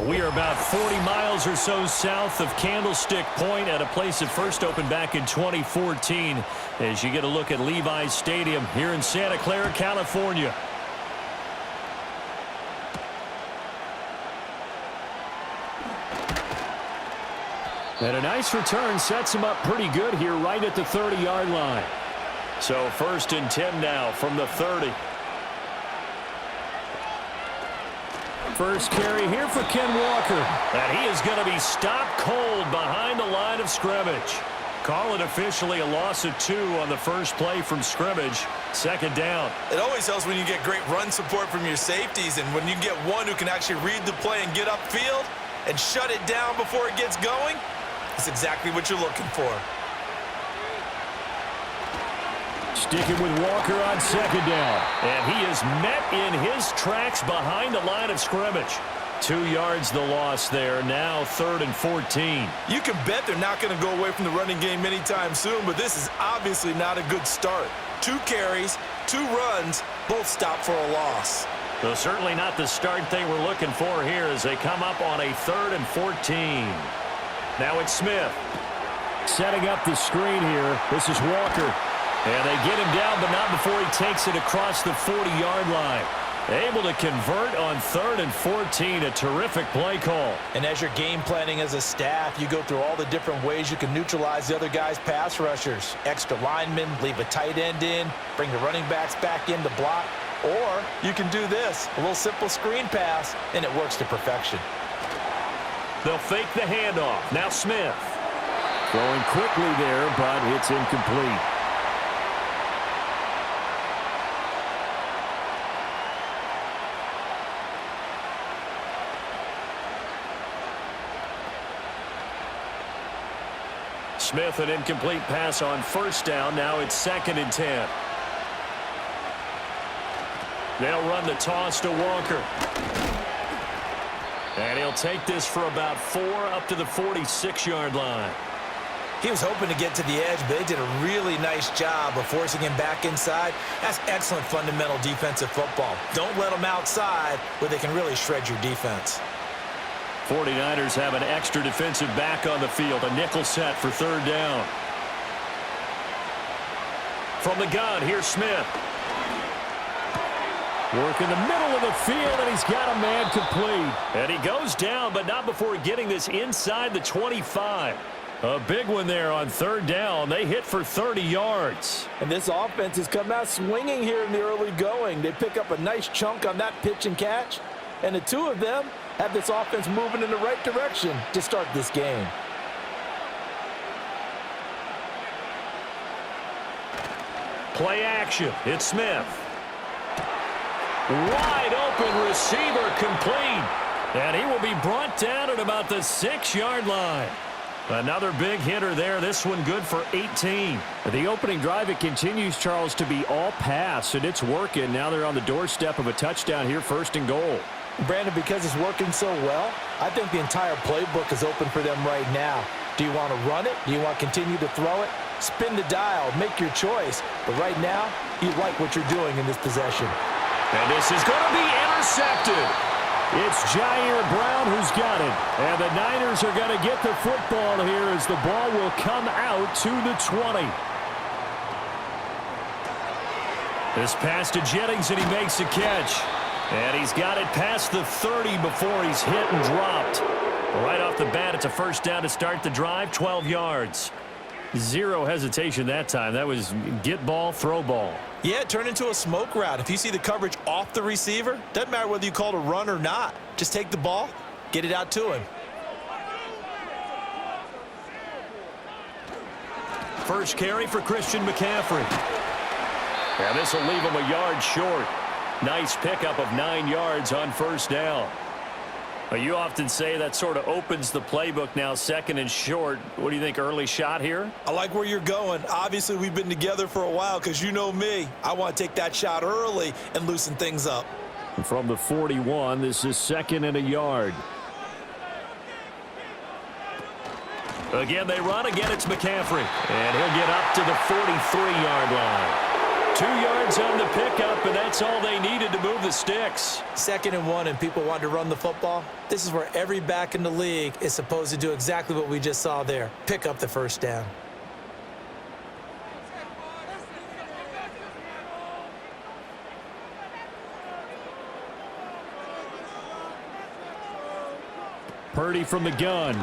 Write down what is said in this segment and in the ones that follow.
We are about 40 miles or so south of Candlestick Point at a place that first opened back in 2014 as you get a look at Levi's Stadium here in Santa Clara, California. And a nice return sets him up pretty good here right at the 30-yard line. So 1st and 10 now from the 30. First carry here for Ken Walker. And he is going to be stopped cold behind the line of scrimmage. Call it officially a loss of 2 on the first play from scrimmage. 2nd down. It always helps when you get great run support from your safeties, and when you get one who can actually read the play and get upfield and shut it down before it gets going. That's exactly what you're looking for. Sticking with Walker on 2nd down. And he is met in his tracks behind the line of scrimmage. 2 yards the loss there. Now 3rd and 14. You can bet they're not going to go away from the running game anytime soon, but this is obviously not a good start. 2 carries, 2 runs, both stopped for a loss. So certainly not the start they were looking for here as they come up on a 3rd and 14. Now it's Smith. Setting up the screen here. This is Walker. And they get him down, but not before he takes it across the 40-yard line. Able to convert on 3rd and 14. A terrific play call. And as you're game planning as a staff, you go through all the different ways you can neutralize the other guy's pass rushers. Extra linemen, leave a tight end in, bring the running backs back in to block. Or you can do this, a little simple screen pass, and it works to perfection. They'll fake the handoff. Now Smith. Throwing quickly there, but it's incomplete. Smith, an incomplete pass on 1st down. Now it's 2nd and 10. They'll run the toss to Walker. And he'll take this for about 4 up to the 46-yard line. He was hoping to get to the edge, but they did a really nice job of forcing him back inside. That's excellent fundamental defensive football. Don't let them outside where they can really shred your defense. 49ers have an extra defensive back on the field. A nickel set for 3rd down. From the gun, here's Smith. Work in the middle of the field, and he's got a man complete. And he goes down, but not before getting this inside the 25. A big one there on 3rd down. They hit for 30 yards. And this offense has come out swinging here in the early going. They pick up a nice chunk on that pitch and catch. And the 2 of them have this offense moving in the right direction to start this game. Play action. It's Smith. Wide open receiver complete. And he will be brought down at about the 6-yard line. Another big hitter there. This one good for 18. The opening drive, it continues, Charles, to be all pass, and it's working. Now they're on the doorstep of a touchdown here, 1st and goal. Brandon, because it's working so well, I think the entire playbook is open for them right now. Do you want to run it? Do you want to continue to throw it? Spin the dial. Make your choice. But right now, you like what you're doing in this possession. And this is going to be intercepted. It's Jair Brown who's got it. And the Niners are going to get the football here as the ball will come out to the 20. This pass to Jennings, and he makes a catch. And he's got it past the 30 before he's hit and dropped. Right off the bat, it's a 1st down to start the drive, 12 yards. 0 hesitation that time. That was get ball, throw ball. Yeah, turn into a smoke route. If you see the coverage off the receiver, doesn't matter whether you call it a run or not. Just take the ball, get it out to him. First carry for Christian McCaffrey. And this will leave him a yard short. Nice pickup of 9 yards on 1st down. You often say that sort of opens the playbook now, 2nd and short. What do you think, early shot here? I like where you're going. Obviously, we've been together for a while because you know me. I want to take that shot early and loosen things up. From the 41, this is 2nd and a yard. Again, they run. Again, it's McCaffrey. And he'll get up to the 43-yard line. 2 yards on the pickup, and that's that's all they needed to move the sticks. 2nd and 1, and people want to run the football. This is where every back in the league is supposed to do exactly what we just saw there. Pick up the first down. Purdy from the gun.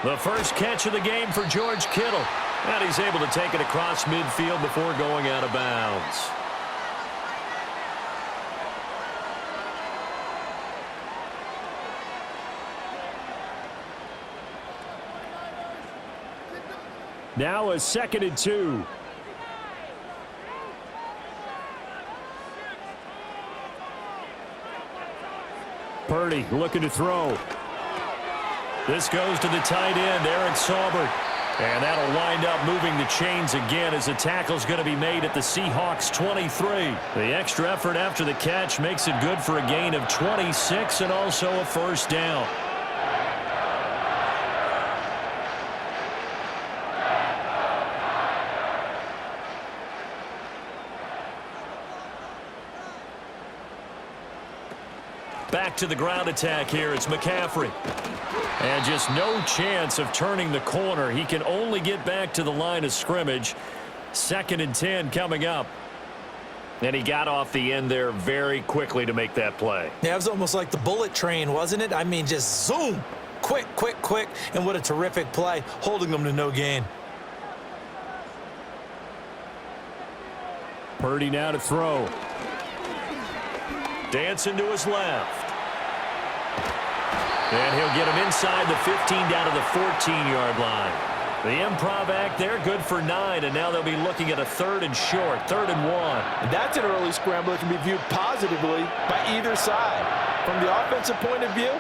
The first catch of the game for George Kittle. And he's able to take it across midfield before going out of bounds. Now a 2nd and 2. Purdy looking to throw. This goes to the tight end, Eric Saubert. And that'll wind up moving the chains again as the tackle's going to be made at the Seahawks 23. The extra effort after the catch makes it good for a gain of 26 and also a first down. Back to the ground attack here. It's McCaffrey. And just no chance of turning the corner. He can only get back to the line of scrimmage. 2nd and 10 coming up. And he got off the end there very quickly to make that play. Yeah, it was almost like the bullet train, wasn't it? I mean, just zoom. Quick, quick, quick. And what a terrific play, holding them to no gain. Purdy now to throw. Dancing to his left. And he'll get him inside the 15 down to the 14-yard line. The improv act there, good for 9, and now they'll be looking at a 3rd and short, 3rd and 1. And that's an early scramble that can be viewed positively by either side. From the offensive point of view,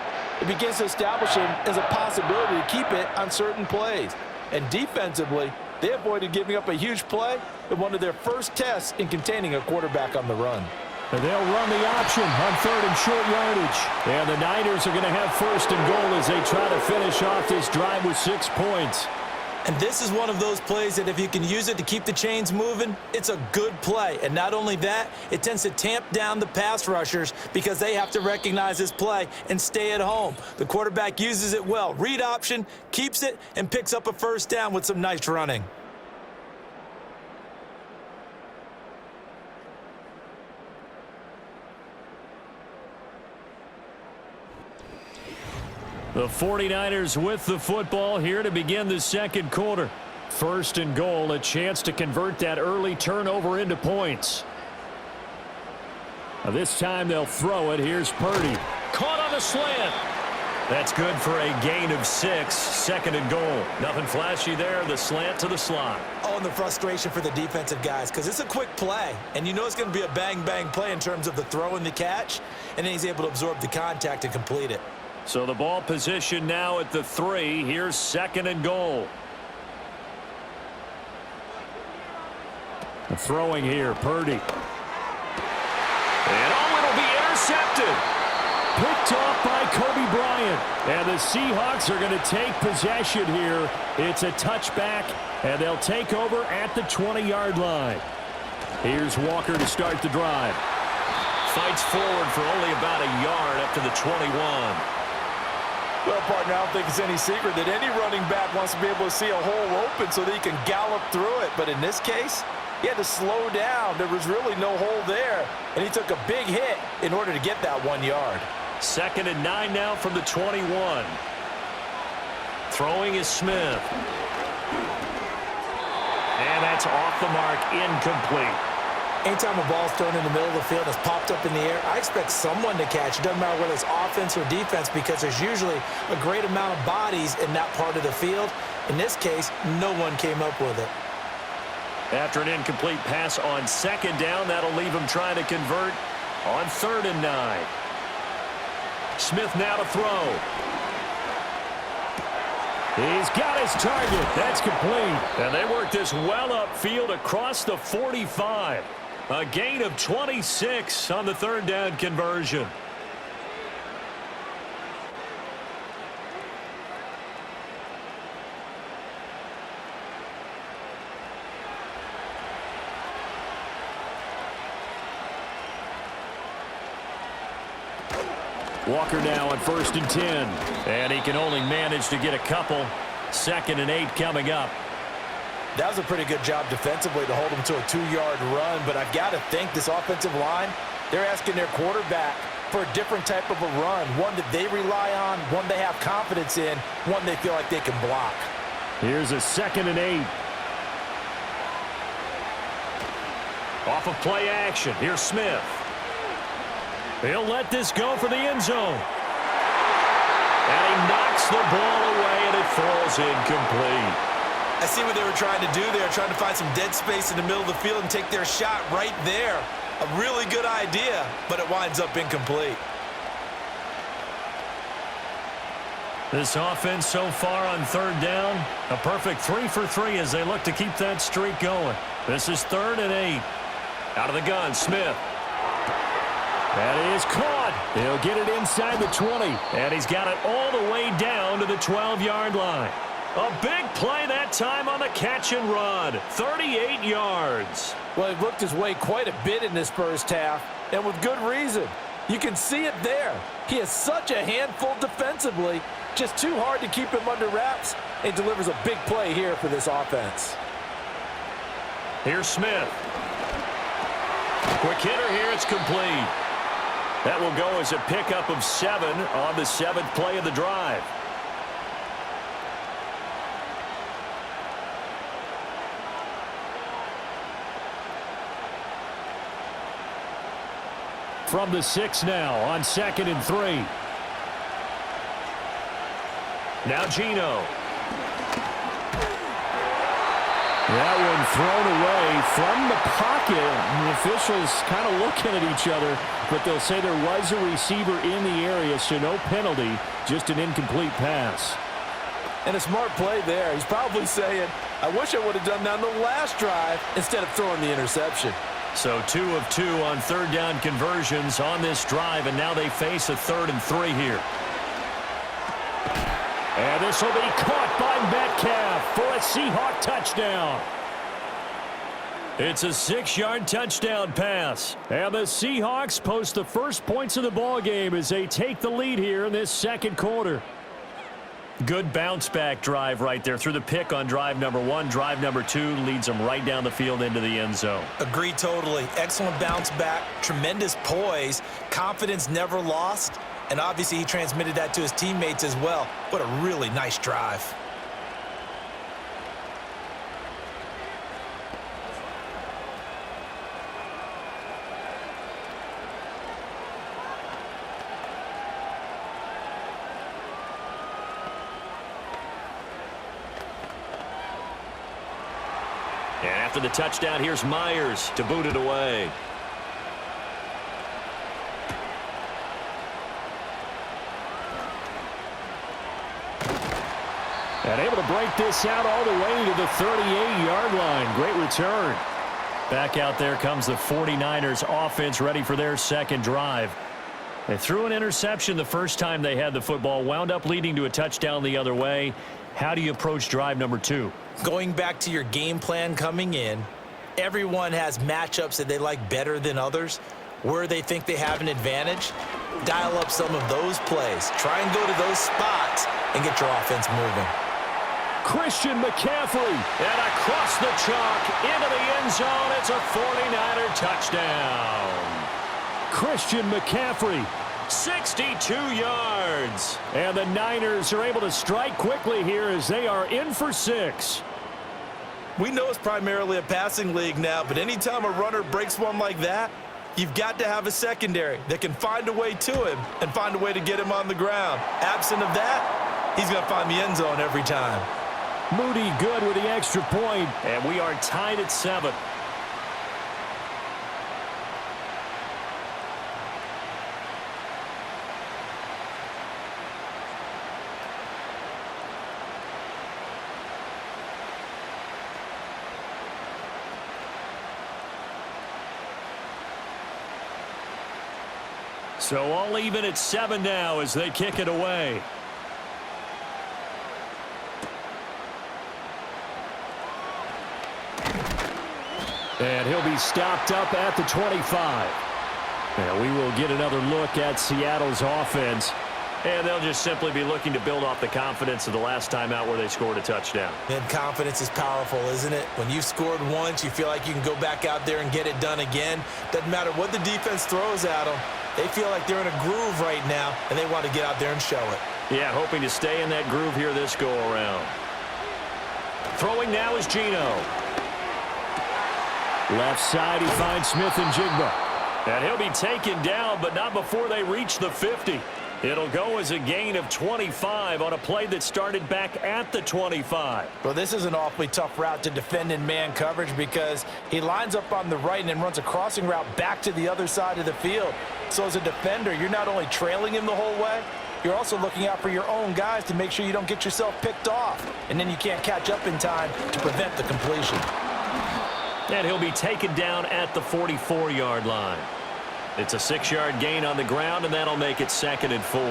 it begins to establish him as a possibility to keep it on certain plays. And defensively, they avoided giving up a huge play in one of their first tests in containing a quarterback on the run. And they'll run the option on 3rd and short yardage. And the Niners are going to have 1st and goal as they try to finish off this drive with 6 points. And this is one of those plays that if you can use it to keep the chains moving, it's a good play. And not only that, it tends to tamp down the pass rushers because they have to recognize this play and stay at home. The quarterback uses it well. Read option, keeps it, and picks up a first down with some nice running. The 49ers with the football here to begin the 2nd quarter. 1st and goal, a chance to convert that early turnover into points. Now this time they'll throw it. Here's Purdy. Caught on the slant. That's good for a gain of 6. 2nd and goal. Nothing flashy there. The slant to the slot. Oh, and the frustration for the defensive guys because it's a quick play. And you know it's going to be a bang-bang play in terms of the throw and the catch. And then he's able to absorb the contact and complete it. So the ball position now at the 3. Here's 2nd and goal. Throwing here, Purdy. And it'll be intercepted. Picked off by Kobe Bryant. And the Seahawks are going to take possession here. It's a touchback, and they'll take over at the 20-yard line. Here's Walker to start the drive. Fights forward for only about a yard up to the 21. Well, partner, I don't think it's any secret that any running back wants to be able to see a hole open so that he can gallop through it. But in this case, he had to slow down. There was really no hole there, and he took a big hit in order to get that 1 yard. 2nd and 9 now from the 21. Throwing is Smith. And that's off the mark, incomplete. Anytime a ball's thrown in the middle of the field and it's popped up in the air, I expect someone to catch. It doesn't matter whether it's offense or defense because there's usually a great amount of bodies in that part of the field. In this case, no one came up with it. After an incomplete pass on 2nd down, that'll leave him trying to convert on 3rd and 9. Smith now to throw. He's got his target. That's complete. And they work this well upfield across the 45. A gain of 26 on the 3rd down conversion. Walker now on 1st and 10. And he can only manage to get a couple. 2nd and 8 coming up. That was a pretty good job defensively to hold him to a 2-yard run, but I've got to think this offensive line, they're asking their quarterback for a different type of a run, one that they rely on, one they have confidence in, one they feel like they can block. Here's a 2nd and 8. Off of play action. Here's Smith. He'll let this go for the end zone. And he knocks the ball away, and it falls incomplete. I see what they were trying to do there, trying to find some dead space in the middle of the field and take their shot right there. A really good idea, but it winds up incomplete. This offense so far on 3rd down, a perfect 3 for 3 as they look to keep that streak going. This is 3rd and 8. Out of the gun, Smith. That is caught. He'll get it inside the 20, and he's got it all the way down to the 12-yard line. A big play that time on the catch and run. 38 yards. Well, he looked his way quite a bit in this first half, and with good reason. You can see it there. He is such a handful defensively, just too hard to keep him under wraps, and delivers a big play here for this offense. Here's Smith. Quick hitter here, it's complete. That will go as a pickup of 7 on the 7th play of the drive. From the 6 now on 2nd and 3. Now Gino. That one thrown away from the pocket. The officials kind of looking at each other, but they'll say there was a receiver in the area, so no penalty, just an incomplete pass. And a smart play there. He's probably saying, I wish I would have done that on the last drive instead of throwing the interception. So 2 of 2 on 3rd down conversions on this drive, and now they face a 3rd and 3 here. And this will be caught by Metcalf for a Seahawk touchdown. It's a 6-yard touchdown pass. And the Seahawks post the first points of the ball game as they take the lead here in this 2nd quarter. Good bounce-back drive right there through the pick on drive number 1. Drive number 2 leads them right down the field into the end zone. Agree totally. Excellent bounce back, tremendous poise, confidence never lost, and obviously he transmitted that to his teammates as well. What a really nice drive. And after the touchdown, here's Myers to boot it away. And able to break this out all the way to the 38-yard line. Great return. Back out there comes the 49ers offense ready for their 2nd drive. They threw an interception the first time they had the football, wound up leading to a touchdown the other way. How do you approach drive number 2? Going back to your game plan coming in, everyone has matchups that they like better than others. Where they think they have an advantage, dial up some of those plays. Try and go to those spots and get your offense moving. Christian McCaffrey, and across the chalk into the end zone. It's a 49er touchdown. Christian McCaffrey, 62 yards. And the Niners are able to strike quickly here as they are in for 6. We know it's primarily a passing league now, but anytime a runner breaks one like that, you've got to have a secondary that can find a way to him and find a way to get him on the ground. Absent of that, he's going to find the end zone every time. Moody good with the extra point, and we are tied at 7. So all even at 7 now as they kick it away. And he'll be stopped up at the 25. And we will get another look at Seattle's offense. And they'll just simply be looking to build off the confidence of the last time out where they scored a touchdown. And confidence is powerful, isn't it? When you've scored once, you feel like you can go back out there and get it done again. Doesn't matter what the defense throws at them. They feel like they're in a groove right now, and they want to get out there and show it. Yeah, hoping to stay in that groove here this go-around. Throwing now is Geno. Left side, he finds Smith and Jigba. And he'll be taken down, but not before they reach the 50. It'll go as a gain of 25 on a play that started back at the 25. Well, this is an awfully tough route to defend in man coverage because he lines up on the right and then runs a crossing route back to the other side of the field. So as a defender, you're not only trailing him the whole way, you're also looking out for your own guys to make sure you don't get yourself picked off. And then you can't catch up in time to prevent the completion. And he'll be taken down at the 44-yard line. It's a 6-yard gain on the ground, and that'll make it 2nd and 4.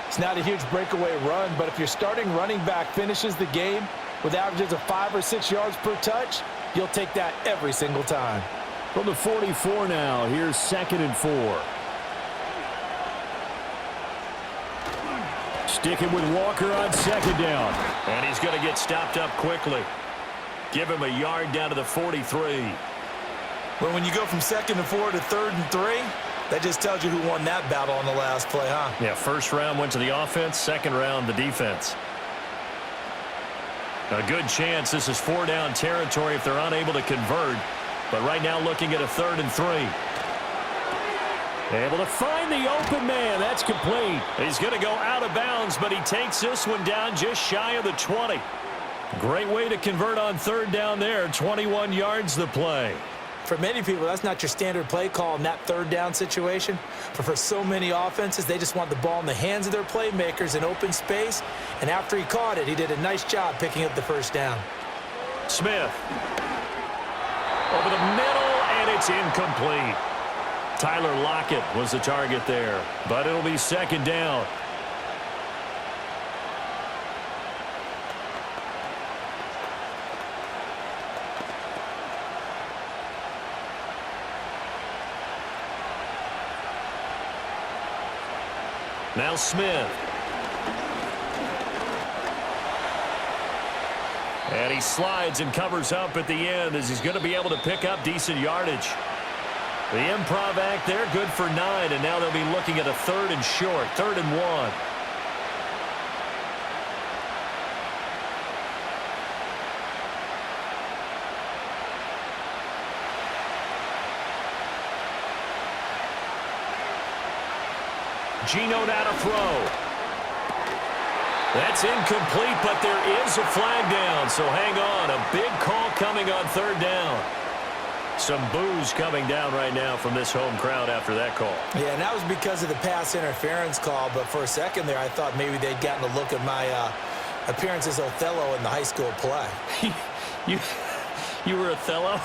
It's not a huge breakaway run, but if your starting running back finishes the game with averages of 5 or 6 yards per touch, you'll take that every single time. From the 44 now, here's 2nd and 4. Sticking with Walker on 2nd down. And he's going to get stopped up quickly. Give him a yard down to the 43. Well, when you go from 2nd and 4 to 3rd and 3, that just tells you who won that battle on the last play, huh? Yeah, first round went to the offense, second round the defense. A good chance this is 4-down territory if they're unable to convert. But right now looking at a 3rd and 3. Able to find the open man. That's complete. He's going to go out of bounds, but he takes this one down just shy of the 20. Great way to convert on 3rd down there. 21 yards the play. For many people, that's not your standard play call in that 3rd down situation. But for so many offenses, they just want the ball in the hands of their playmakers in open space. And after he caught it, he did a nice job picking up the 1st down. Smith. Over the middle, and it's incomplete. Tyler Lockett was the target there, but it'll be 2nd down. Now Smith. And he slides and covers up at the end as he's going to be able to pick up decent yardage. The improv act there, good for 9, and now they'll be looking at a 3rd and short, 3rd and 1. Geno now to throw. That's incomplete, but there is a flag down, so hang on. A big call coming on 3rd down. Some boos coming down right now from this home crowd after that call. Yeah, and that was because of the pass interference call, but for a second there I thought maybe they'd gotten a look at my appearance as Othello in the high school play. You were Othello?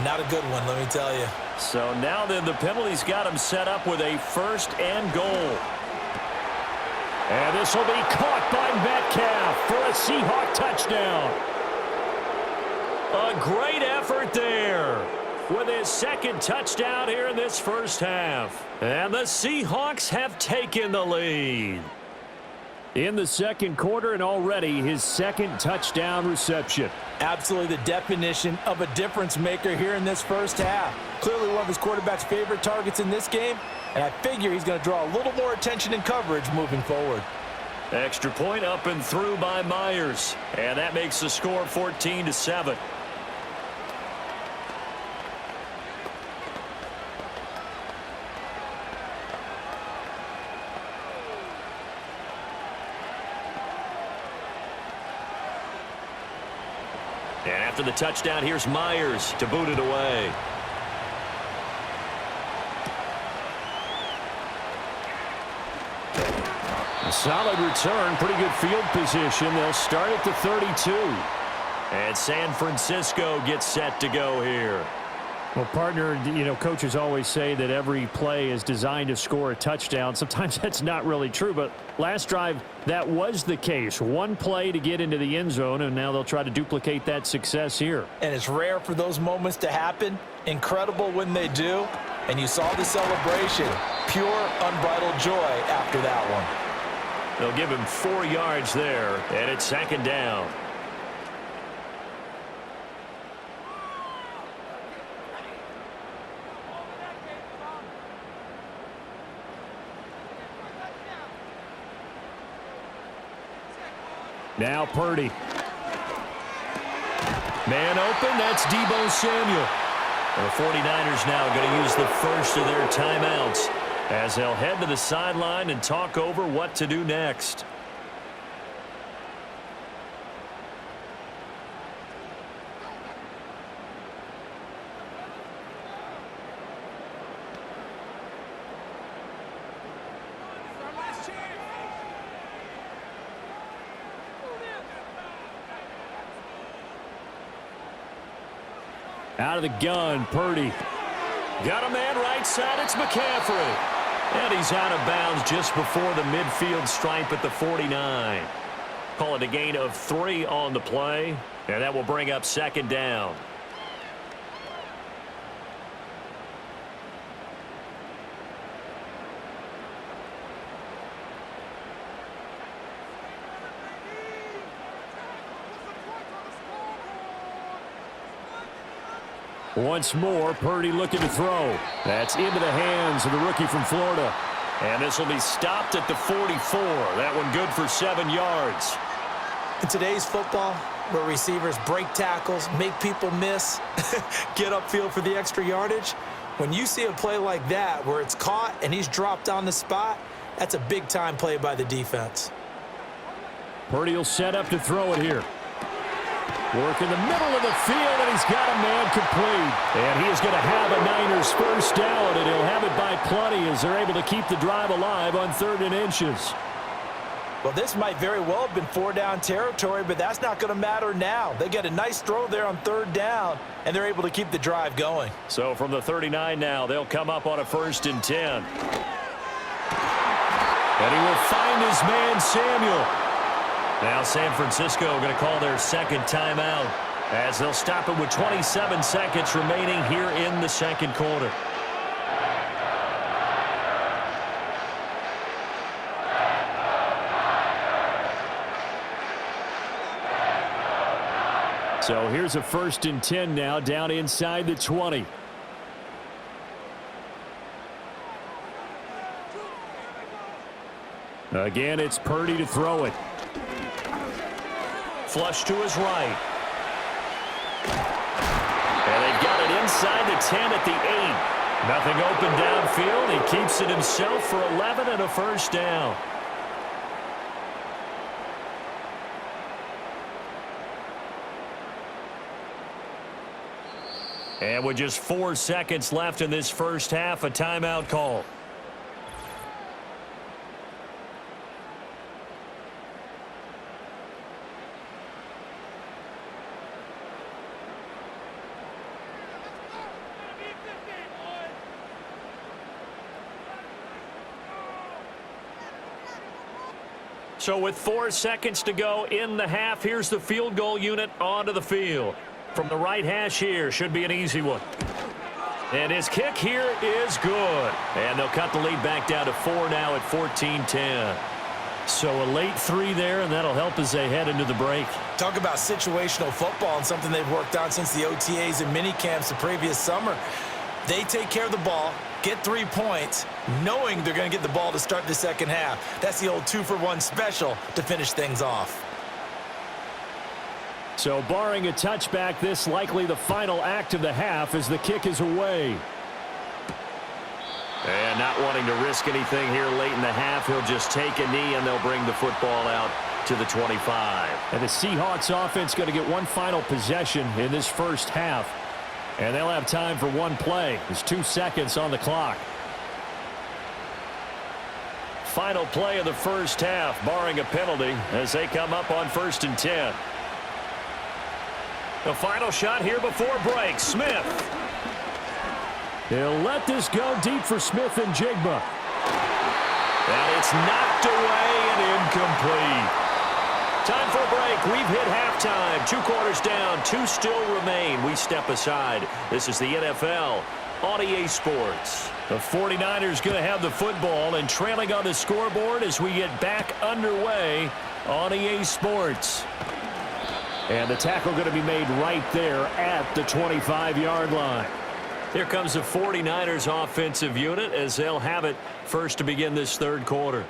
Not a good one, let me tell you. So now then the penalty's got him set up with a 1st and goal. And this will be caught by Metcalf for a Seahawk touchdown. A great effort there with his 2nd touchdown here in this 1st half. And the Seahawks have taken the lead. In the 2nd quarter, and already his 2nd touchdown reception. Absolutely the definition of a difference maker here in this 1st half. Clearly one of his quarterback's favorite targets in this game, and I figure he's going to draw a little more attention and coverage moving forward. Extra point up and through by Myers, and that makes the score 14-7. And after the touchdown, here's Myers to boot it away. A solid return, pretty good field position. They'll start at the 32. And San Francisco gets set to go here. Well, partner, you know, coaches always say that every play is designed to score a touchdown. Sometimes that's not really true, but last drive, that was the case. One play to get into the end zone, and now they'll try to duplicate that success here. And it's rare for those moments to happen. Incredible when they do. And you saw the celebration. Pure, unbridled joy after that one. They'll give him 4 yards there, and it's second down. Now Purdy. Man open, that's Deebo Samuel. And the 49ers now going to use the first of their timeouts as they'll head to the sideline and talk over what to do next. Out of the gun, Purdy. Got a man right side, it's McCaffrey. And he's out of bounds just before the midfield stripe at the 49. Call it a gain of 3 on the play, and that will bring up second down. Once more, Purdy looking to throw. That's into the hands of the rookie from Florida. And this will be stopped at the 44. That one good for 7 yards. In today's football, where receivers break tackles, make people miss, get upfield for the extra yardage, when you see a play like that where it's caught and he's dropped on the spot, that's a big-time play by the defense. Purdy will set up to throw it here. Work in the middle of the field, and he's got a man complete. And he is going to have a Niners first down, and he'll have it by plenty as they're able to keep the drive alive on 3rd and inches. Well, this might very well have been 4-down territory, but that's not going to matter now. They get a nice throw there on 3rd down, and they're able to keep the drive going. So from the 39 now, they'll come up on a 1st and 10. And he will find his man, Samuel. Now San Francisco going to call their second timeout as they'll stop it with 27 seconds remaining here in the second quarter. So here's a 1st and 10 now down inside the 20. Again, it's Purdy to throw it. Flush to his right. And they've got it inside the 10 at the 8. Nothing open downfield. He keeps it himself for 11 and a first down. And with just 4 seconds left in this first half, a timeout call. So with 4 seconds to go in the half, here's the field goal unit onto the field. From the right hash here, should be an easy one. And his kick here is good. And they'll cut the lead back down to 4 now at 14-10. So a late 3 there, and that'll help as they head into the break. Talk about situational football and something they've worked on since the OTAs and mini camps the previous summer. They take care of the ball, get 3 points, knowing they're going to get the ball to start the second half. That's the old 2-for-1 special to finish things off. So barring a touchback, this likely the final act of the half as the kick is away. And not wanting to risk anything here late in the half, he'll just take a knee and they'll bring the football out to the 25. And the Seahawks offense going to get one final possession in this first half. And they'll have time for one play. There's 2 seconds on the clock. Final play of the first half, barring a penalty, as they come up on 1st and 10. The final shot here before break. Smith. They'll let this go deep for Smith and Jigba. And it's knocked away and incomplete. Time for a break. We've hit halftime. 2 quarters down. 2 still remain. We step aside. This is the NFL on EA Sports. The 49ers going to have the football and trailing on the scoreboard as we get back underway on EA Sports. And the tackle going to be made right there at the 25-yard line. Here comes the 49ers offensive unit as they'll have it first to begin this third quarter.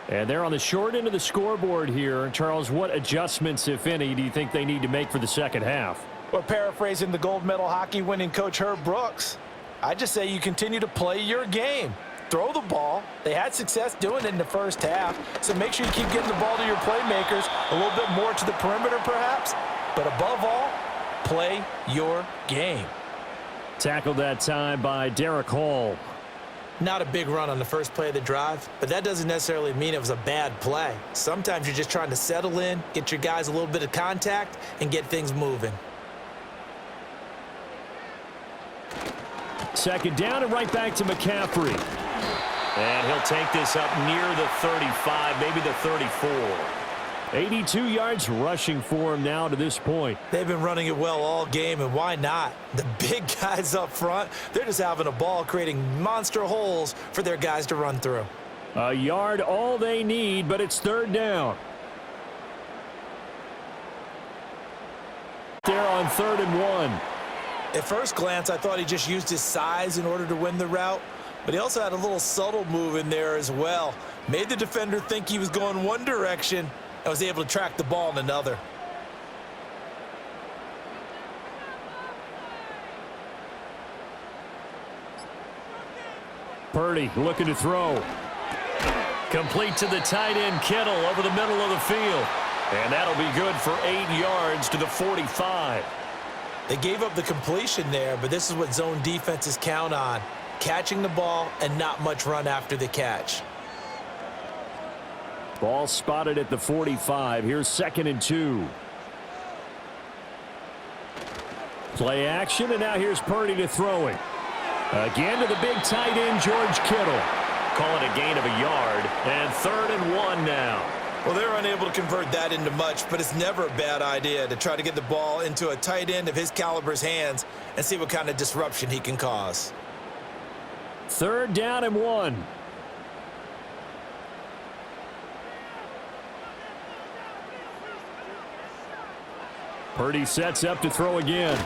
And they're on the short end of the scoreboard here. Charles, what adjustments, if any, do you think they need to make for the second half? Well, paraphrasing the gold medal hockey winning coach Herb Brooks, I just say you continue to play your game. Throw the ball. They had success doing it in the first half, so make sure you keep getting the ball to your playmakers, a little bit more to the perimeter perhaps, but above all, play your game. Tackled that time by Derek Hall. Not a big run on the first play of the drive, but that doesn't necessarily mean it was a bad play. Sometimes you're just trying to settle in, get your guys a little bit of contact, and get things moving. Second down and right back to McCaffrey. And he'll take this up near the 35, maybe the 34. 82 yards rushing for him now to this point. They've been running it well all game, and why not? The big guys up front, they're just having a ball, creating monster holes for their guys to run through. A yard all they need, but it's third down. There on 3rd and 1. At first glance, I thought he just used his size in order to win the route, but he also had a little subtle move in there as well. Made the defender think he was going one direction and was able to track the ball in another. Purdy looking to throw. Complete to the tight end, Kittle, over the middle of the field. And that'll be good for 8 yards to the 45. They gave up the completion there, but this is what zone defenses count on. Catching the ball and not much run after the catch. Ball spotted at the 45. Here's 2nd and 2. Play action, and now here's Purdy to throw it. Again to the big tight end, George Kittle. Call it a gain of a yard, and 3rd and 1 now. Well, they're unable to convert that into much, but it's never a bad idea to try to get the ball into a tight end of his caliber's hands and see what kind of disruption he can cause. 3rd down and 1. Purdy sets up to throw again.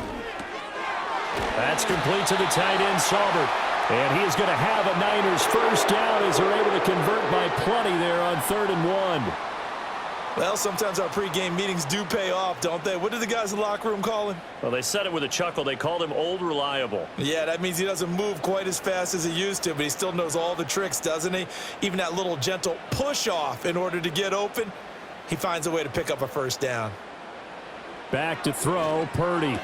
That's complete to the tight end, Saubert. And he is going to have a Niners first down as they're able to convert by plenty there on 3rd and 1. Well, sometimes our pregame meetings do pay off, don't they? What did the guys in the locker room call him? Well, they said it with a chuckle. They called him Old Reliable. Yeah, that means he doesn't move quite as fast as he used to, but he still knows all the tricks, doesn't he? Even that little gentle push-off in order to get open, he finds a way to pick up a first down. Back to throw, Purdy.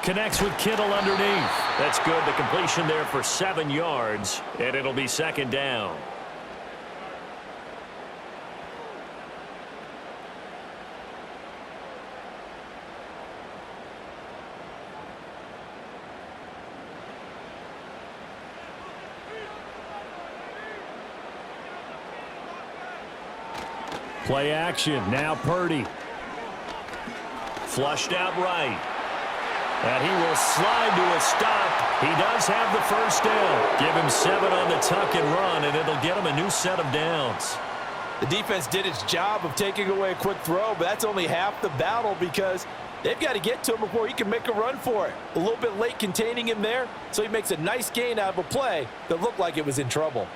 Connects with Kittle underneath. That's good. The completion there for 7 yards, and it'll be 2nd down. Play action. Now Purdy. Flushed out right. And he will slide to a stop. He does have the first down. Give him 7 on the tuck and run, and it'll get him a new set of downs. The defense did its job of taking away a quick throw, but that's only half the battle because they've got to get to him before he can make a run for it. A little bit late containing him there, so he makes a nice gain out of a play that looked like it was in trouble.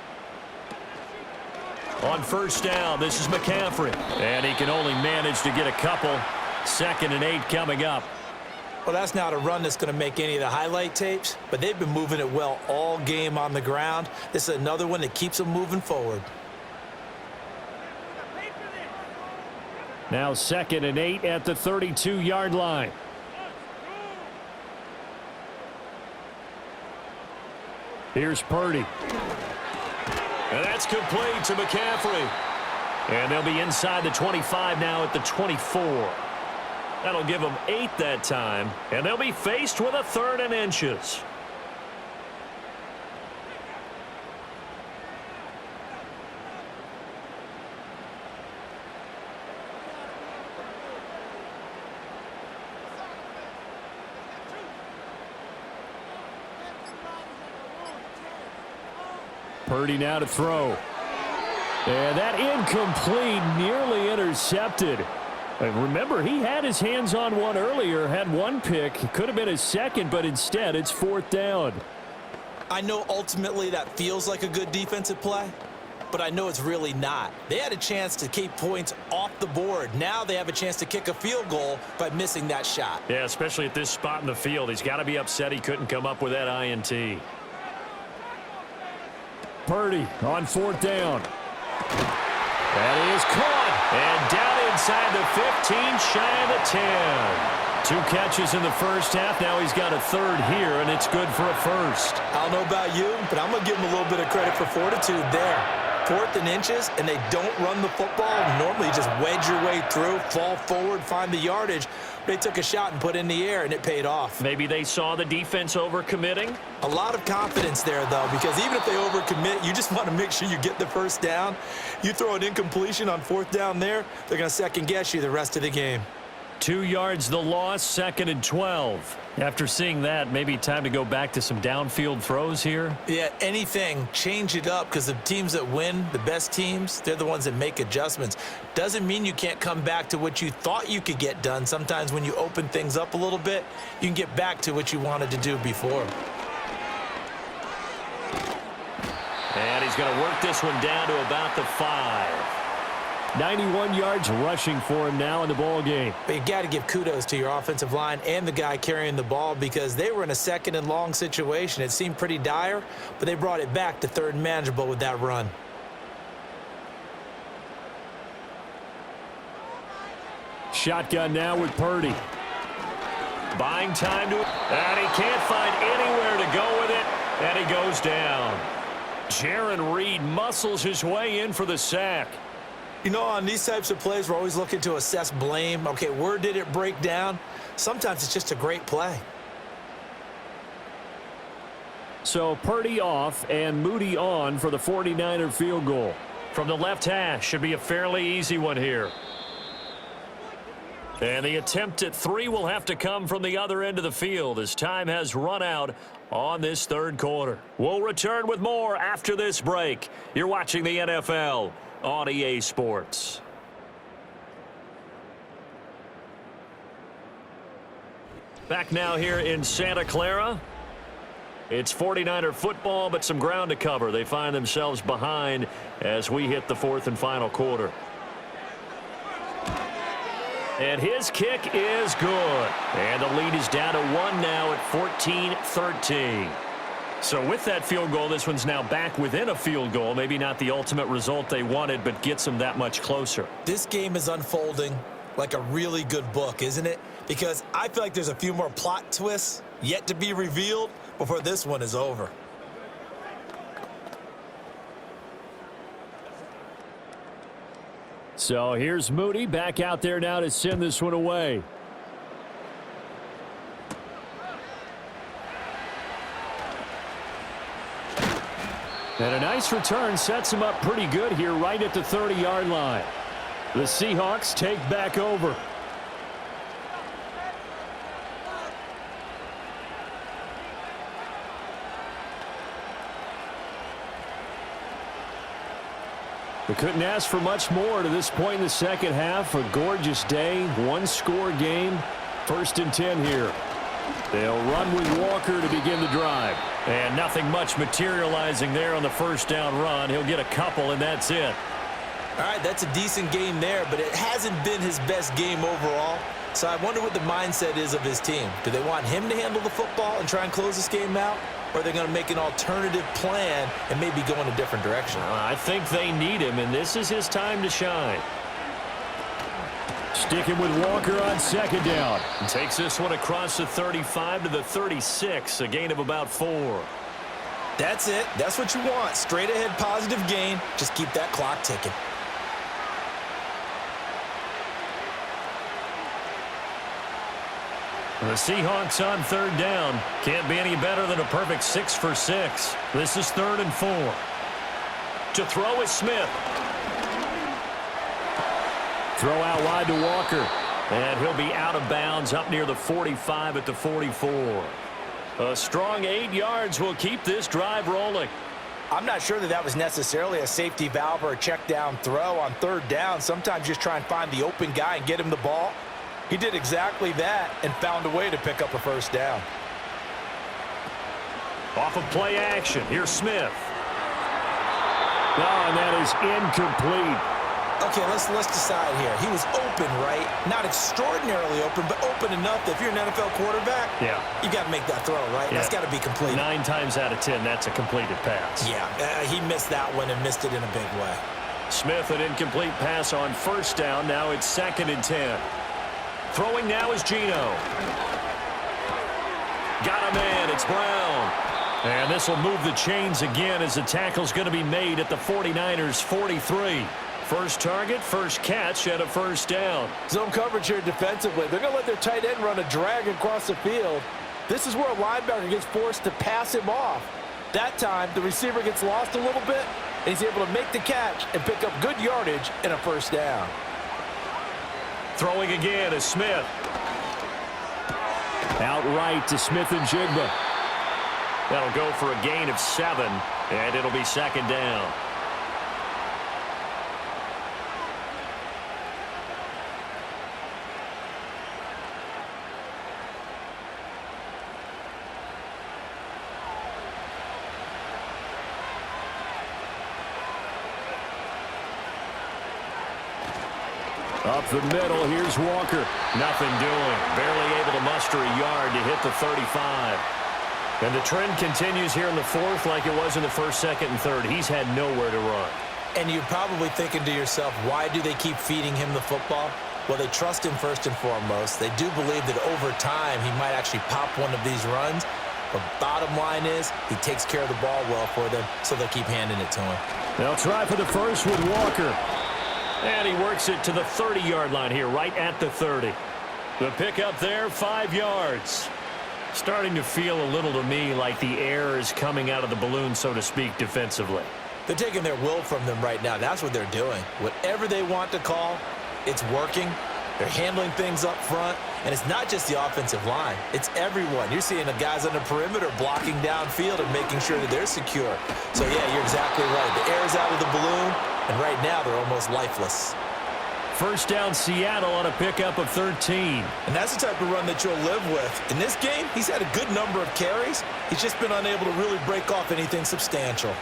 On first down, this is McCaffrey. And he can only manage to get a couple. 2nd and 8 coming up. Well, that's not a run that's going to make any of the highlight tapes, but they've been moving it well all game on the ground. This is another one that keeps them moving forward. Now 2nd and 8 at the 32-yard line. Here's Purdy. And that's complete to McCaffrey. And they'll be inside the 25 now at the 24. That'll give them 8 that time. And they'll be faced with a 3rd and inches. Purdy now to throw. And that incomplete, nearly intercepted. And remember, he had his hands on one earlier, had one pick. It could have been his second, but instead it's 4th down. I know ultimately that feels like a good defensive play, but I know it's really not. They had a chance to keep points off the board. Now they have a chance to kick a field goal by missing that shot. Yeah, especially at this spot in the field. He's got to be upset he couldn't come up with that INT. Purdy on 4th down. That is caught. And down inside the 15, shy of the 10. 2 catches in the first half. Now he's got a 3rd here, and it's good for a 1st. I don't know about you, but I'm going to give him a little bit of credit for fortitude there. 4th and inches, and they don't run the football. Normally you just wedge your way through, fall forward, find the yardage. They took a shot and put it in the air, and it paid off. Maybe they saw the defense overcommitting. A lot of confidence there, though, because even if they overcommit, you just want to make sure you get the 1st down. You throw an incompletion on 4th down there, they're going to 2nd guess you the rest of the game. 2 yards the loss, 2nd and 12. After seeing that, maybe time to go back to some downfield throws here. Yeah, anything, change it up, because the teams that win, the best teams, they're the ones that make adjustments. Doesn't mean you can't come back to what you thought you could get done. Sometimes when you open things up a little bit, you can get back to what you wanted to do before. And he's going to work this one down to about the 5. 91 yards rushing for him now in the ball game. But you got to give kudos to your offensive line and the guy carrying the ball, because they were in a 2nd and long situation. It seemed pretty dire, but they brought it back to 3rd and manageable with that run. Shotgun now with Purdy. Buying time to, and he can't find anywhere to go with it, and he goes down. Jaron Reed muscles his way in for the sack. You know, on these types of plays, we're always looking to assess blame. Okay, where did it break down? Sometimes it's just a great play. So Purdy off and Moody on for the 49er field goal. From the left hash, should be a fairly easy one here. And the attempt at 3 will have to come from the other end of the field as time has run out on this 3rd quarter. We'll return with more after this break. You're watching the NFL on EA Sports. Back now here in Santa Clara. It's 49er football, but some ground to cover. They find themselves behind as we hit the 4th and final quarter. And his kick is good. And the lead is down to 1 now at 14-13. So with that field goal, this one's now back within a field goal. Maybe not the ultimate result they wanted, but gets them that much closer. This game is unfolding like a really good book, isn't it? Because I feel like there's a few more plot twists yet to be revealed before this one is over. So here's Moody back out there now to send this one away. And a nice return sets him up pretty good here right at the 30-yard line. The Seahawks take back over. We couldn't ask for much more to this point in the second half. A gorgeous day, one-score game. 1st and 10 here. They'll run with Walker to begin the drive. And nothing much materializing there on the 1st down run. He'll get a couple, and that's it. All right, that's a decent game there, but it hasn't been his best game overall. So I wonder what the mindset is of his team. Do they want him to handle the football and try and close this game out? Or are they going to make an alternative plan and maybe go in a different direction? I think they need him, and this is his time to shine. Sticking with Walker on 2nd down. And takes this one across the 35 to the 36, a gain of about 4. That's it. That's what you want. Straight ahead positive gain. Just keep that clock ticking. The Seahawks on 3rd down. Can't be any better than a perfect 6 for 6. This is 3rd and 4. To throw is Smith. Throw out wide to Walker. And he'll be out of bounds up near the 45 at the 44. A strong 8 yards will keep this drive rolling. I'm not sure that that was necessarily a safety valve or a check down throw on third down. Sometimes just try and find the open guy and get him the ball. He did exactly that and found a way to pick up a first down. Off of play action, here's Smith. Oh, and that is incomplete. Okay, let's decide here. He was open, right? Not extraordinarily open, but open enough that if you're an NFL quarterback, you got to make that throw, right? Yeah. That's got to be complete. 9 times out of 10, that's a completed pass. Yeah, he missed that one and missed it in a big way. Smith, an incomplete pass on first down. Now it's 2nd and 10. Throwing now is Geno. Got a man. It's Brown. And this will move the chains again as the tackle's going to be made at the 49ers' 43. First target, first catch, and a first down. Zone coverage here defensively. They're going to let their tight end run a drag across the field. This is where a linebacker gets forced to pass him off. That time, the receiver gets lost a little bit, and he's able to make the catch and pick up good yardage and a first down. Throwing again is Smith. Outright to Smith and Jigba. That'll go for a gain of 7, and it'll be 2nd down. Up the middle, here's Walker. Nothing doing. Barely able to muster a yard to hit the 35. And the trend continues here in the 4th like it was in the 1st, 2nd, and 3rd. He's had nowhere to run. And you're probably thinking to yourself, why do they keep feeding him the football? Well, they trust him first and foremost. They do believe that over time he might actually pop one of these runs. But bottom line is he takes care of the ball well for them, so they keep handing it to him. They'll try for the first with Walker. And he works it to the 30-yard line here, right at the 30. The pickup there, 5 yards. Starting to feel a little to me like the air is coming out of the balloon, so to speak, defensively. They're taking their will from them right now. That's what they're doing. Whatever they want to call, it's working. They're handling things up front. And it's not just the offensive line. It's everyone. You're seeing the guys on the perimeter blocking downfield and making sure that they're secure. So, yeah, you're exactly right. The air's out of the balloon, and right now they're almost lifeless. First down, Seattle on a pickup of 13. And that's the type of run that you'll live with. In this game, he's had a good number of carries. He's just been unable to really break off anything substantial.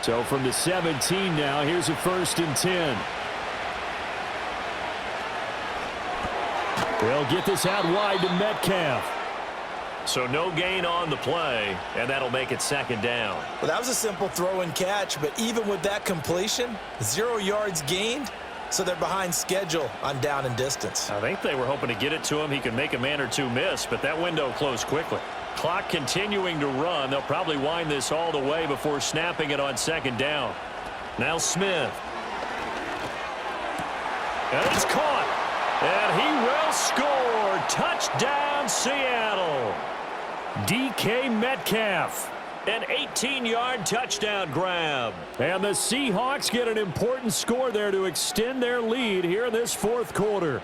So from the 17 now, here's a 1st and 10. They'll get this out wide to Metcalf. So no gain on the play, and that'll make it 2nd down. Well, that was a simple throw and catch, but even with that completion, 0 yards gained, so they're behind schedule on down and distance. I think they were hoping to get it to him. He could make a man or two miss, but that window closed quickly. Clock continuing to run. They'll probably wind this all the way before snapping it on 2nd down. Now Smith. And it's caught. And he will score. Touchdown, Seattle. DK Metcalf. An 18-yard touchdown grab. And the Seahawks get an important score there to extend their lead here in this 4th quarter.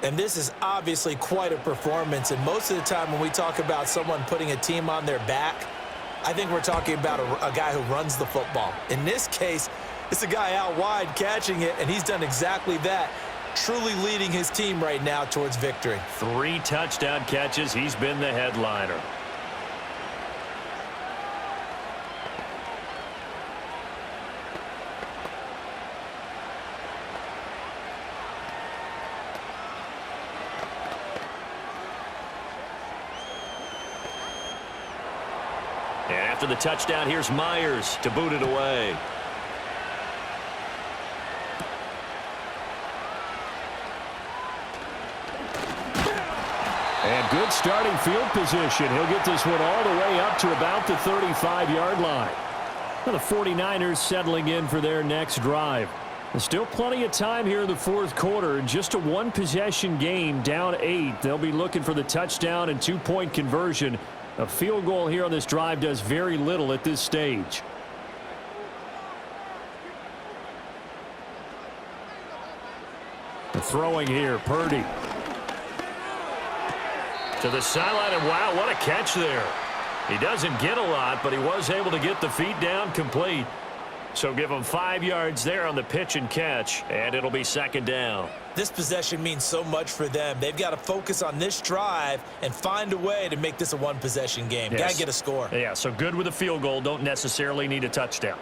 And this is obviously quite a performance. And most of the time when we talk about someone putting a team on their back, I think we're talking about a guy who runs the football. In this case, it's a guy out wide catching it, and he's done exactly that. Truly leading his team right now towards victory. 3 touchdown catches. He's been the headliner. And after the touchdown, here's Myers to boot it away. And good starting field position. He'll get this one all the way up to about the 35-yard line. Well, the 49ers settling in for their next drive. There's still plenty of time here in the 4th quarter. Just a 1-possession game, down 8. They'll be looking for the touchdown and 2-point conversion. A field goal here on this drive does very little at this stage. The throwing here, Purdy. To the sideline, and wow, what a catch there. He doesn't get a lot, but he was able to get the feet down complete. So give him 5 yards there on the pitch and catch, and it'll be second down. This possession means so much for them. They've got to focus on this drive and find a way to make this a one-possession game. Yes. Got to get a score. Yeah, so good with a field goal. Don't necessarily need a touchdown.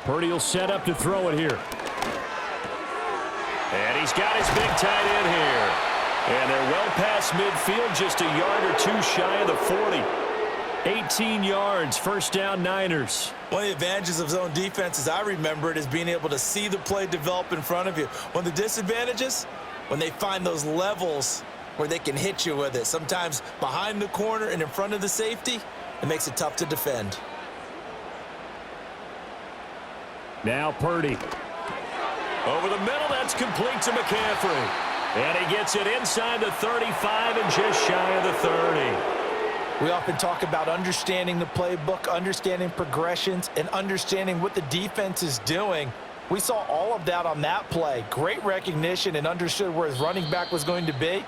Purdy will set up to throw it here. And he's got his big tight end here. And they're well past midfield, just a yard or two shy of the 40. 18 yards, first down Niners. One of the advantages of zone defense, as I remember it, is being able to see the play develop in front of you. One of the disadvantages, when they find those levels where they can hit you with it. Sometimes behind the corner and in front of the safety, it makes it tough to defend. Now Purdy. Over the middle, that's complete to McCaffrey. And he gets it inside the 35 and just shy of the 30. We often talk about understanding the playbook, understanding progressions, and understanding what the defense is doing. We saw all of that on that play. Great recognition and understood where his running back was going to be.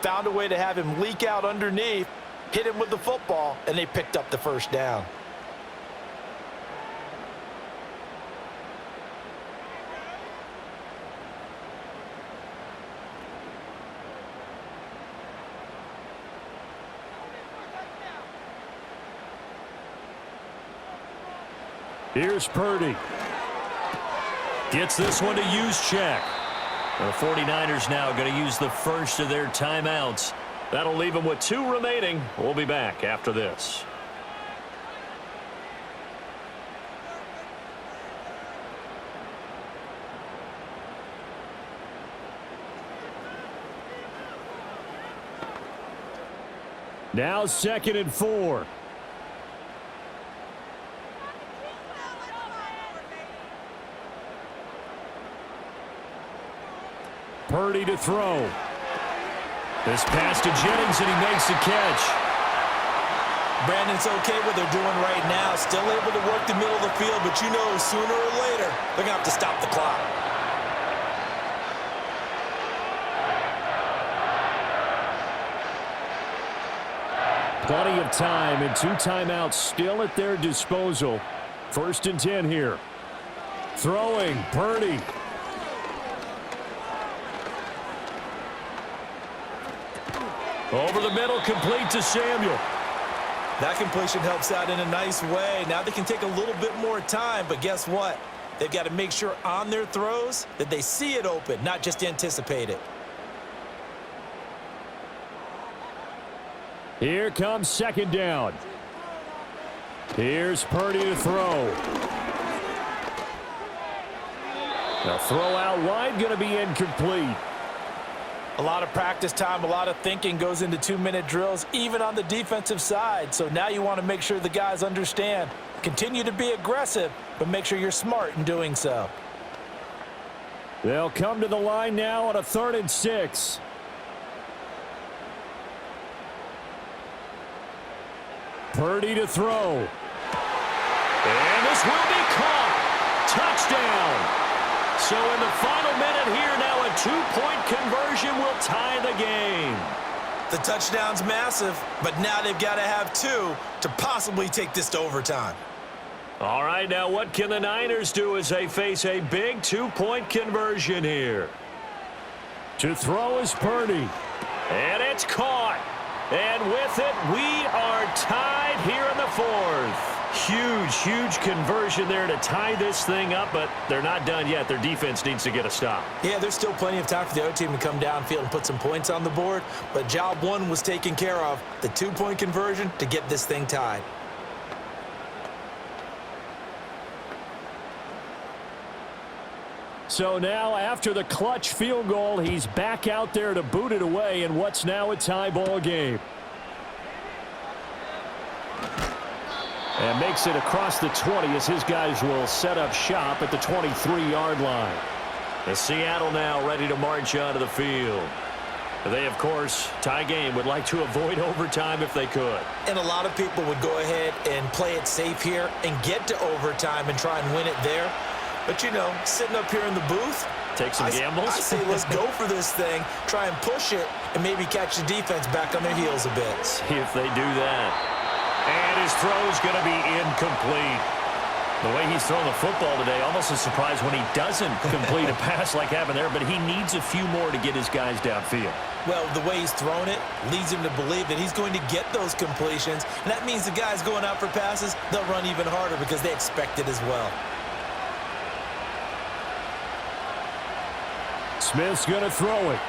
Found a way to have him leak out underneath, hit him with the football, and they picked up the first down. Here's Purdy. Gets this one to use check. The 49ers now going to use the first of their timeouts. That'll leave them with 2 remaining. We'll be back after this. Now 2nd and 4. Purdy to throw. This pass to Jennings, and he makes the catch. Brandon, it's okay what they're doing right now. Still able to work the middle of the field, but you know sooner or later they're going to have to stop the clock. Plenty of time and 2 timeouts still at their disposal. 1st and 10 here. Throwing, Purdy. Over the middle, complete to Samuel. That completion helps out in a nice way. Now they can take a little bit more time, but guess what? They've got to make sure on their throws that they see it open, not just anticipate it. Here comes 2nd down. Here's Purdy to throw. The throw out wide going to be incomplete. A lot of practice time, a lot of thinking goes into 2-minute drills, even on the defensive side. So now you want to make sure the guys understand. Continue to be aggressive, but make sure you're smart in doing so. They'll come to the line now on a 3rd and 6. Purdy to throw. And this will be caught. Touchdown. So in the final minute here now, a 2-point conversion will tie the game. The touchdown's massive, but now they've got to have 2 to possibly take this to overtime. All right, now what can the Niners do as they face a big 2-point conversion here? To throw is Purdy. And it's caught. And with it, we are tied here in the 4th. Huge conversion there to tie this thing up, but they're not done yet. Their defense needs to get a stop. Yeah, there's still plenty of time for the other team to come downfield and put some points on the board, but job 1 was taken care of. The 2-point conversion to get this thing tied. So now, after the clutch field goal, he's back out there to boot it away in what's now a tie ball game. And makes it across the 20 as his guys will set up shop at the 23-yard line. The Seattle now ready to march onto the field. They, of course, tie game, would like to avoid overtime if they could. And a lot of people would go ahead and play it safe here and get to overtime and try and win it there. But, you know, sitting up here in the booth, Take some gambles? I say let's go for this thing, try and push it, and maybe catch the defense back on their heels a bit. See if they do that. And his throw's going to be incomplete. The way he's throwing the football today, almost a surprise when he doesn't complete a pass like happened there, but he needs a few more to get his guys downfield. Well, the way he's thrown it leads him to believe that he's going to get those completions, and that means the guys going out for passes, they'll run even harder because they expect it as well. Smith's going to throw it.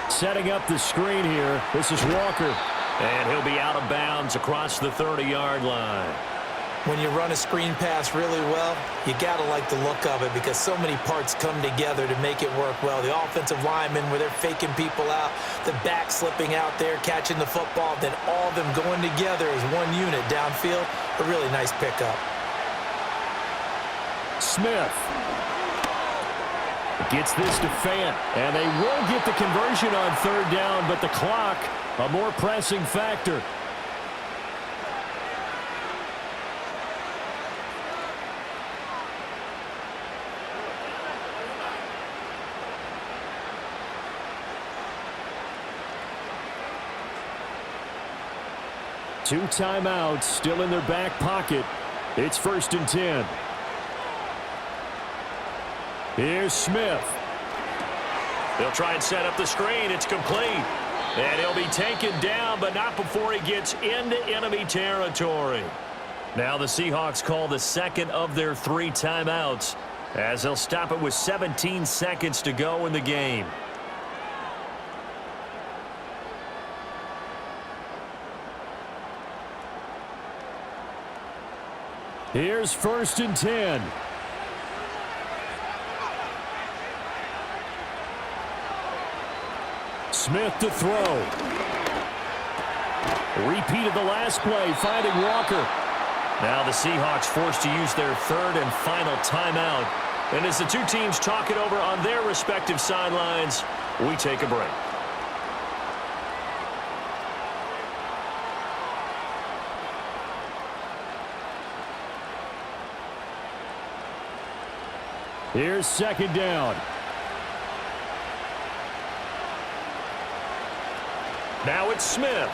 Setting up the screen here. This is Walker. And he'll be out of bounds across the 30-yard line. When you run a screen pass really well, you got to like the look of it because so many parts come together to make it work well. The offensive linemen where they're faking people out, the back slipping out there, catching the football, then all of them going together as one unit downfield. A really nice pickup. Smith gets this to Fant, and they will get the conversion on third down, but the clock, a more pressing factor. Two timeouts still in their back pocket. It's 1st and 10. Here's Smith. They'll try and set up the screen. It's complete. And he'll be taken down, but not before he gets into enemy territory. Now the Seahawks call the second of their 3 timeouts as they'll stop it with 17 seconds to go in the game. Here's 1st and 10. Smith to throw. Repeat of the last play, finding Walker. Now the Seahawks forced to use their 3rd and final timeout. And as the two teams talk it over on their respective sidelines, we take a break. Here's 2nd down. Now it's Smith.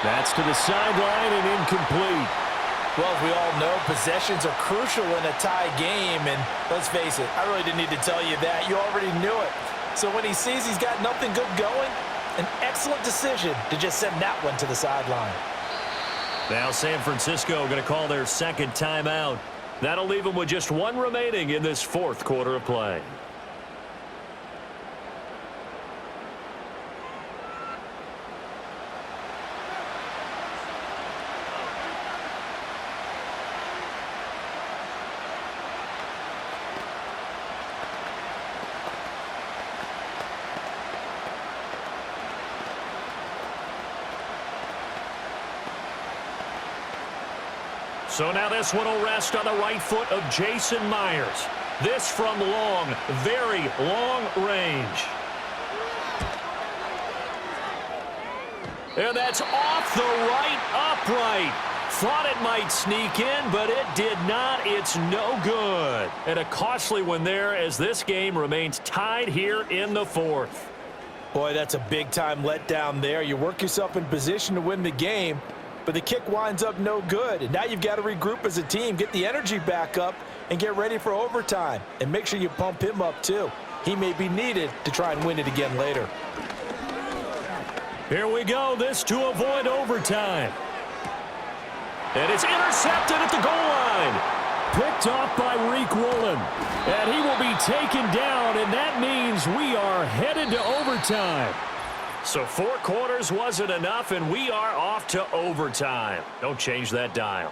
That's to the sideline and incomplete. Well, as we all know, possessions are crucial in a tie game, and let's face it, I really didn't need to tell you that. You already knew it. So when he sees he's got nothing good going, an excellent decision to just send that one to the sideline. Now San Francisco going to call their 2nd timeout. That'll leave them with just 1 remaining in this 4th quarter of play. So now this one will rest on the right foot of Jason Myers. This from long, very long range. And that's off the right upright. Thought it might sneak in, but it did not. It's no good. And a costly one there as this game remains tied here in the 4th. Boy, that's a big-time letdown there. You work yourself in position to win the game, but the kick winds up no good. And now you've got to regroup as a team, get the energy back up, and get ready for overtime. And make sure you pump him up, too. He may be needed to try and win it again later. Here we go. This to avoid overtime. And it's intercepted at the goal line. Picked off by Reek Woolen. And he will be taken down, and that means we are headed to overtime. So 4 quarters wasn't enough, and we are off to overtime. Don't change that dial.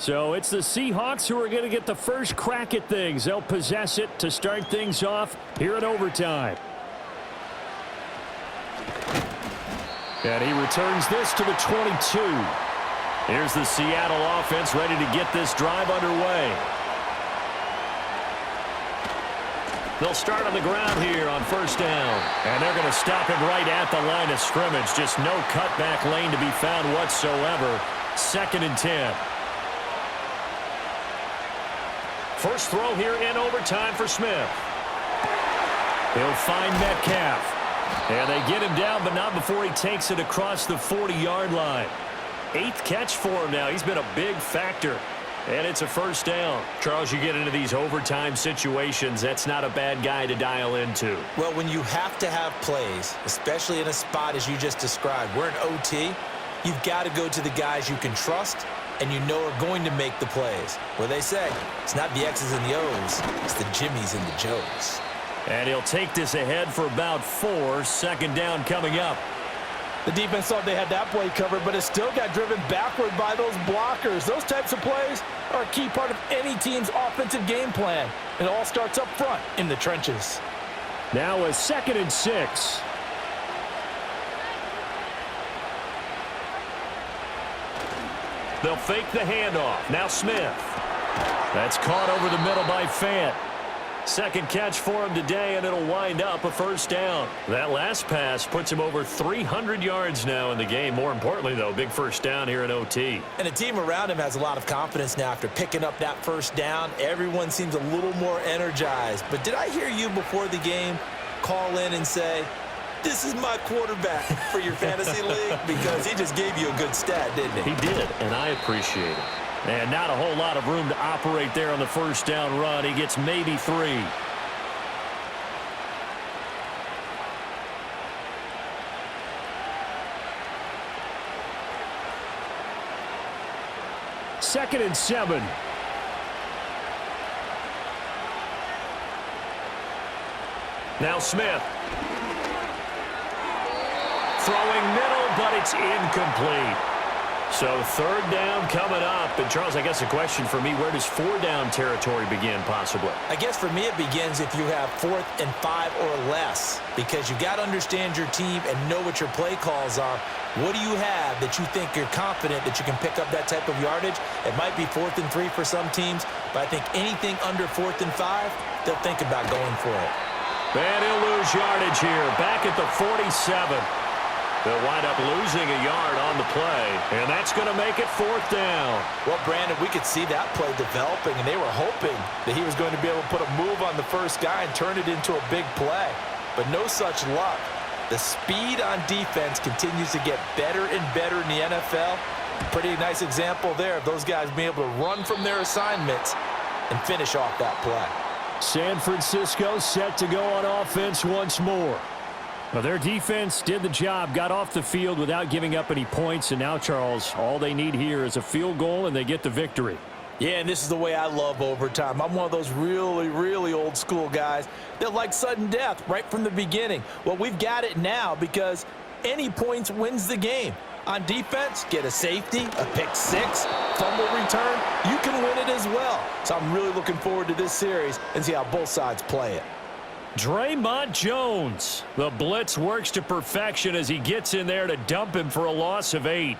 So it's the Seahawks who are going to get the first crack at things. They'll possess it to start things off here in overtime. And he returns this to the 22. Here's the Seattle offense ready to get this drive underway. They'll start on the ground here on first down. And they're going to stop him right at the line of scrimmage. Just no cutback lane to be found whatsoever. 2nd and 10. First throw here in overtime for Smith. He'll find Metcalf. And they get him down, but not before he takes it across the 40-yard line. 8th catch for him now. He's been a big factor. And it's a first down. Charles, you get into these overtime situations, that's not a bad guy to dial into. Well, when you have to have plays, especially in a spot as you just described, we're in OT, you've got to go to the guys you can trust and you know are going to make the plays. Where they say, it's not the X's and the O's, it's the Jimmies and the Joes. And he'll take this ahead for about 4. 2nd down coming up. The defense thought they had that play covered, but it still got driven backward by those blockers. Those types of plays are a key part of any team's offensive game plan. It all starts up front in the trenches. Now a 2nd and 6. They'll fake the handoff. Now Smith. That's caught over the middle by Fant. 2nd catch for him today, and it'll wind up a first down. That last pass puts him over 300 yards now in the game. More importantly, though, big first down here in OT. And the team around him has a lot of confidence now after picking up that first down. Everyone seems a little more energized. But did I hear you before the game call in and say, this is my quarterback for your fantasy league? Because he just gave you a good stat, didn't he? He did, and I appreciate it. And not a whole lot of room to operate there on the first down run. He gets maybe 3. Second and 7. Now Smith. Throwing middle, but it's incomplete. So 3rd down coming up. And Charles, I guess the question for me, where does 4-down territory begin possibly? I guess for me it begins if you have 4th and 5 or less, because you got to understand your team and know what your play calls are. What do you have that you think you're confident that you can pick up that type of yardage? It might be 4th and 3 for some teams, but I think anything under 4th and 5, they'll think about going for it. And he'll lose yardage here, back at the 47. They'll wind up losing a yard on the play, and that's going to make it 4th down. Well, Brandon, we could see that play developing, and they were hoping that he was going to be able to put a move on the first guy and turn it into a big play. But no such luck. The speed on defense continues to get better and better in the NFL. Pretty nice example there of those guys being able to run from their assignments and finish off that play. San Francisco set to go on offense once more. Well, their defense did the job, got off the field without giving up any points, and now, Charles, all they need here is a field goal, and they get the victory. Yeah, and this is the way I love overtime. I'm one of those really, really old school guys that like sudden death right from the beginning. Well, we've got it now because any points wins the game. On defense, get a safety, a pick 6, fumble return, you can win it as well. So I'm really looking forward to this series and see how both sides play it. Draymond Jones. The blitz works to perfection as he gets in there to dump him for a loss of 8.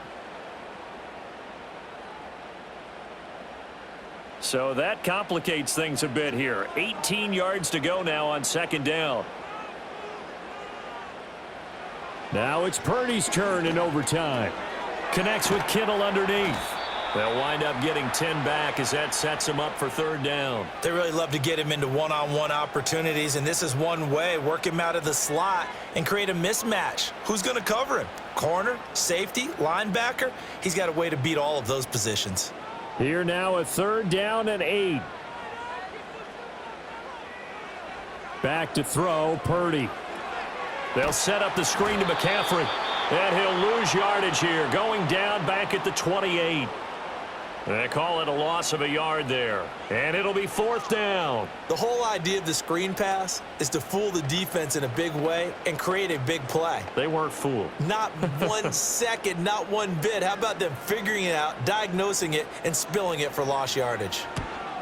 So that complicates things a bit here. 18 yards to go now on 2nd down. Now it's Purdy's turn in overtime. Connects with Kittle underneath. They'll wind up getting 10 back as that sets him up for 3rd down. They really love to get him into one-on-one opportunities, and this is one way. Work him out of the slot and create a mismatch. Who's going to cover him? Corner, safety, linebacker? He's got a way to beat all of those positions. Here now a 3rd down and 8. Back to throw, Purdy. They'll set up the screen to McCaffrey. And he'll lose yardage here, going down back at the 28. They call it a loss of a yard there. And it'll be 4th down. The whole idea of the screen pass is to fool the defense in a big way and create a big play. They weren't fooled. Not 1 second, not one bit. How about them figuring it out, diagnosing it, and spilling it for lost yardage?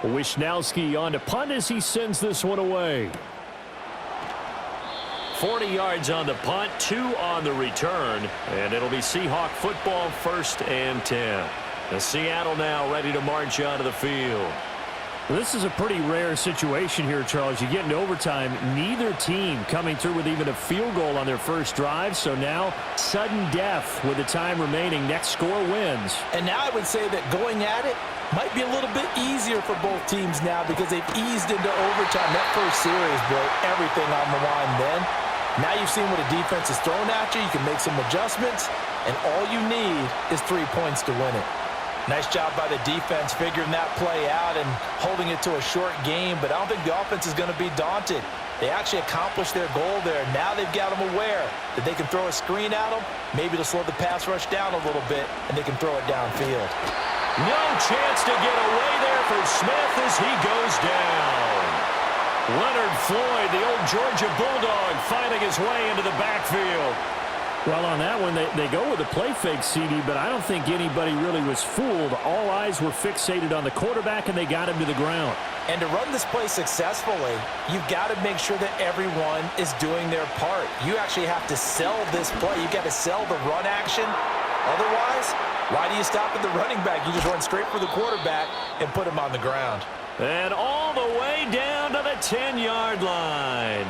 Wisnowski on to punt as he sends this one away. 40 yards on the punt, 2 on the return, and it'll be Seahawk football, 1st and 10. And Seattle now ready to march onto the field. Well, this is a pretty rare situation here, Charles. You get into overtime, neither team coming through with even a field goal on their first drive. So now, sudden death with the time remaining. Next score wins. And now I would say that going at it might be a little bit easier for both teams now because they've eased into overtime. That first series built everything on the line then. Now you've seen what a defense is thrown at you. You can make some adjustments, and all you need is 3 points to win it. Nice job by the defense figuring that play out and holding it to a short game, but I don't think the offense is going to be daunted. They actually accomplished their goal there. Now they've got them aware that they can throw a screen at them, maybe to slow the pass rush down a little bit, and they can throw it downfield. No chance to get away there for Smith as he goes down. Leonard Floyd, the old Georgia Bulldog, finding his way into the backfield. Well, on that one, they go with a play fake, CD, but I don't think anybody really was fooled. All eyes were fixated on the quarterback, and they got him to the ground. And to run this play successfully, you've got to make sure that everyone is doing their part. You actually have to sell this play. You've got to sell the run action. Otherwise, why do you stop at the running back? You just run straight for the quarterback and put him on the ground. And all the way down to the 10-yard line.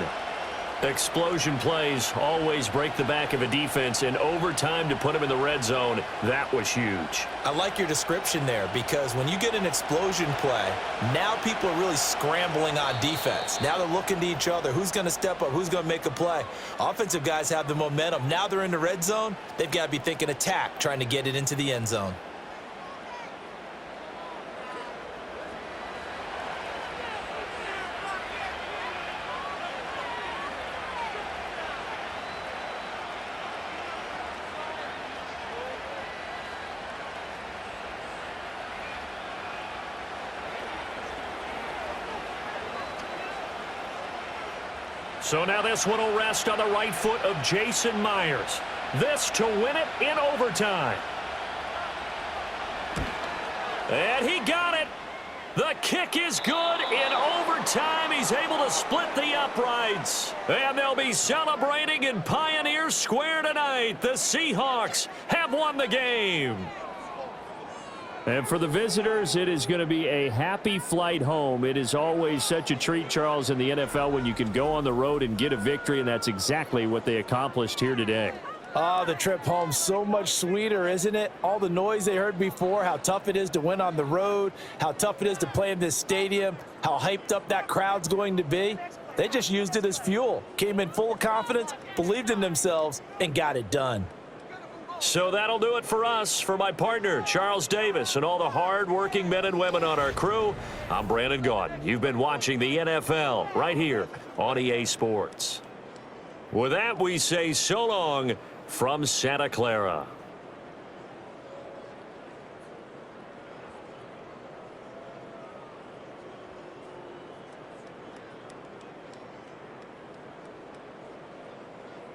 Explosion plays always break the back of a defense. In overtime to put him in the red zone, that was huge. I like your description there because when you get an explosion play, now people are really scrambling on defense. Now they're looking to each other. Who's going to step up? Who's going to make a play? Offensive guys have the momentum. Now they're in the red zone. They've got to be thinking attack, trying to get it into the end zone. So now this one will rest on the right foot of Jason Myers. This to win it in overtime. And he got it. The kick is good in overtime. He's able to split the uprights. And they'll be celebrating in Pioneer Square tonight. The Seahawks have won the game. And for the visitors, it is going to be a happy flight home. It is always such a treat, Charles, in the NFL when you can go on the road and get a victory, and that's exactly what they accomplished here today. Oh, the trip home so much sweeter, isn't it? All the noise they heard before, how tough it is to win on the road, how tough it is to play in this stadium, how hyped up that crowd's going to be. They just used it as fuel, came in full of confidence, believed in themselves, and got it done. So that'll do it for us. For my partner, Charles Davis, and all the hard-working men and women on our crew, I'm Brandon Gaudin. You've been watching the NFL right here on EA Sports. With that, we say so long from Santa Clara.